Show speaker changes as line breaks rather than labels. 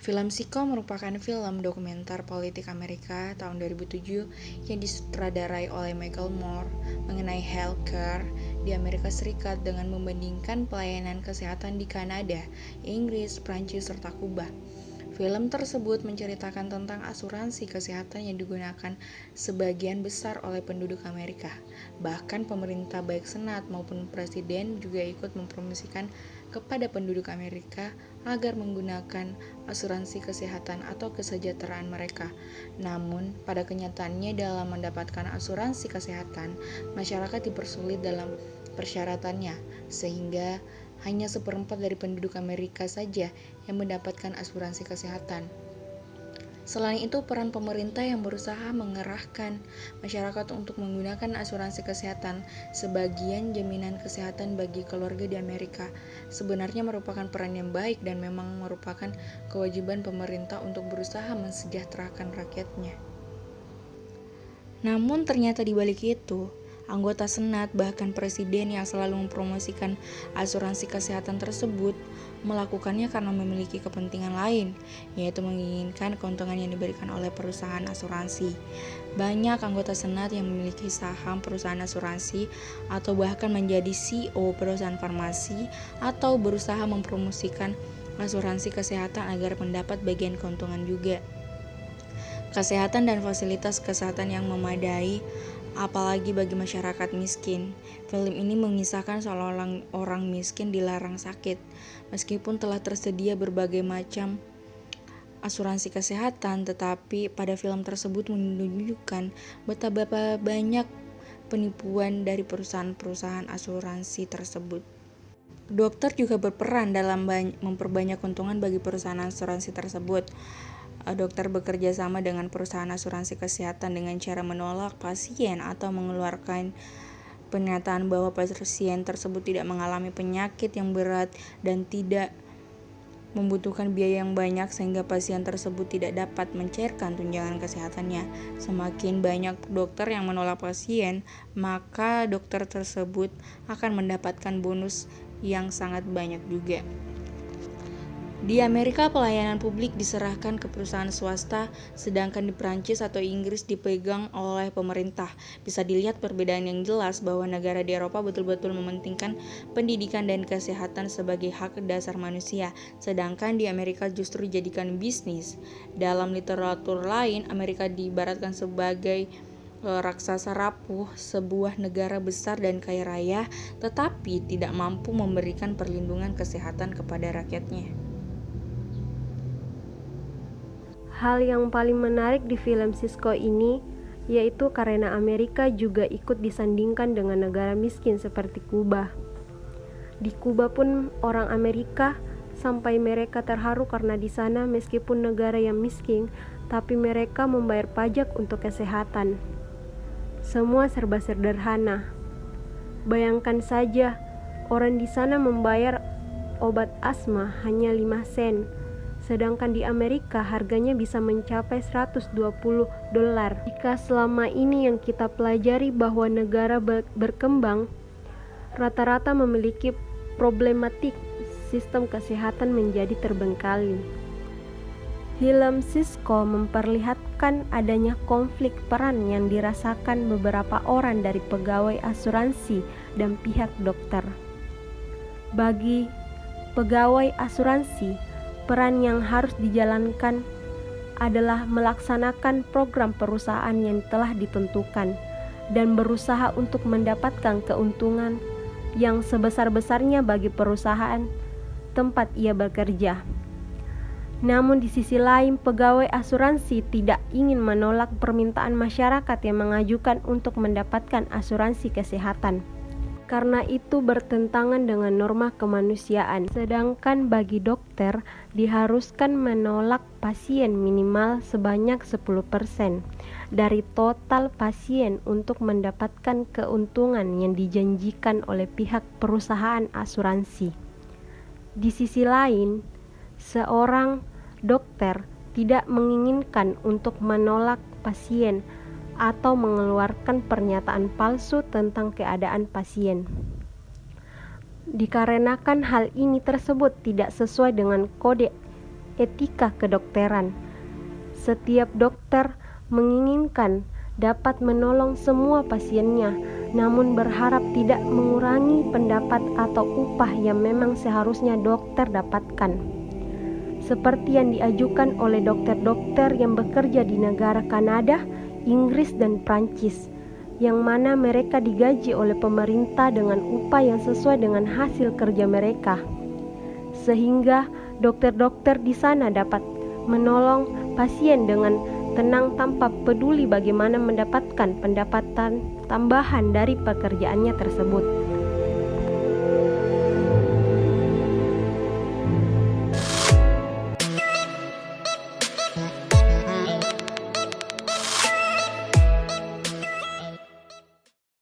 Film Psycho merupakan film dokumenter politik Amerika tahun 2007 yang disutradarai oleh Michael Moore mengenai healthcare di Amerika Serikat dengan membandingkan pelayanan kesehatan di Kanada, Inggris, Prancis, serta Kuba. Film tersebut menceritakan tentang asuransi kesehatan yang digunakan sebagian besar oleh penduduk Amerika. Bahkan pemerintah baik senat maupun presiden juga ikut mempromosikan kepada penduduk Amerika agar menggunakan asuransi kesehatan atau kesejahteraan mereka. Namun, pada kenyataannya dalam mendapatkan asuransi kesehatan, masyarakat dipersulit dalam persyaratannya, sehingga hanya 1/4 dari penduduk Amerika saja yang mendapatkan asuransi kesehatan. Selain itu, peran pemerintah yang berusaha mengerahkan masyarakat untuk menggunakan asuransi kesehatan sebagian jaminan kesehatan bagi keluarga di Amerika sebenarnya merupakan peran yang baik dan memang merupakan kewajiban pemerintah untuk berusaha mensejahterakan rakyatnya. Namun ternyata di balik itu, anggota Senat bahkan presiden yang selalu mempromosikan asuransi kesehatan tersebut melakukannya karena memiliki kepentingan lain, yaitu menginginkan keuntungan yang diberikan oleh perusahaan asuransi. Banyak anggota Senat yang memiliki saham perusahaan asuransi atau bahkan menjadi CEO perusahaan farmasi atau berusaha mempromosikan asuransi kesehatan agar mendapat bagian keuntungan juga. Kesehatan dan fasilitas kesehatan yang memadai, apalagi bagi masyarakat miskin. Film ini mengisahkan seolah orang miskin dilarang sakit, meskipun telah tersedia berbagai macam asuransi kesehatan, tetapi pada film tersebut menunjukkan betapa banyak penipuan dari perusahaan-perusahaan asuransi tersebut. Dokter juga berperan dalam memperbanyak keuntungan bagi perusahaan asuransi tersebut. Dokter bekerja sama dengan perusahaan asuransi kesehatan dengan cara menolak pasien atau mengeluarkan pernyataan bahwa pasien tersebut tidak mengalami penyakit yang berat dan tidak membutuhkan biaya yang banyak sehingga pasien tersebut tidak dapat mencairkan tunjangan kesehatannya. Semakin banyak dokter yang menolak pasien, maka dokter tersebut akan mendapatkan bonus yang sangat banyak juga. Di Amerika, pelayanan publik diserahkan ke perusahaan swasta, sedangkan di Prancis atau Inggris dipegang oleh pemerintah. Bisa dilihat perbedaan yang jelas bahwa negara di Eropa betul-betul mementingkan pendidikan dan kesehatan sebagai hak dasar manusia, sedangkan di Amerika justru dijadikan bisnis. Dalam literatur lain, Amerika diibaratkan sebagai raksasa rapuh, sebuah negara besar dan kaya raya, tetapi tidak mampu memberikan perlindungan kesehatan kepada rakyatnya.
Hal yang paling menarik di film Psycho ini yaitu karena Amerika juga ikut disandingkan dengan negara miskin seperti Kuba. Di Kuba pun orang Amerika sampai mereka terharu karena di sana meskipun negara yang miskin, tapi mereka membayar pajak untuk kesehatan. Semua serba sederhana. Bayangkan saja, orang di sana membayar obat asma hanya 5 sen. Sedangkan di Amerika harganya bisa mencapai $120. Jika selama ini yang kita pelajari bahwa negara berkembang rata-rata memiliki problematik sistem kesehatan menjadi terbengkalai. Film Psycho memperlihatkan adanya konflik peran yang dirasakan beberapa orang dari pegawai asuransi dan pihak dokter. Bagi pegawai asuransi, peran yang harus dijalankan adalah melaksanakan program perusahaan yang telah ditentukan dan berusaha untuk mendapatkan keuntungan yang sebesar-besarnya bagi perusahaan tempat ia bekerja. Namun di sisi lain, pegawai asuransi tidak ingin menolak permintaan masyarakat yang mengajukan untuk mendapatkan asuransi kesehatan, karena itu bertentangan dengan norma kemanusiaan. Sedangkan bagi dokter diharuskan menolak pasien minimal sebanyak 10% dari total pasien untuk mendapatkan keuntungan yang dijanjikan oleh pihak perusahaan asuransi. Di sisi lain, seorang dokter tidak menginginkan untuk menolak pasien atau mengeluarkan pernyataan palsu tentang keadaan pasien. Dikarenakan hal ini tersebut tidak sesuai dengan kode etika kedokteran. Setiap dokter menginginkan dapat menolong semua pasiennya, namun berharap tidak mengurangi pendapat atau upah yang memang seharusnya dokter dapatkan. Seperti yang diajukan oleh dokter-dokter yang bekerja di negara Kanada, Inggris, dan Prancis, yang mana mereka digaji oleh pemerintah dengan upah yang sesuai dengan hasil kerja mereka. Sehingga dokter-dokter di sana dapat menolong pasien dengan tenang tanpa peduli bagaimana mendapatkan pendapatan tambahan dari pekerjaannya tersebut.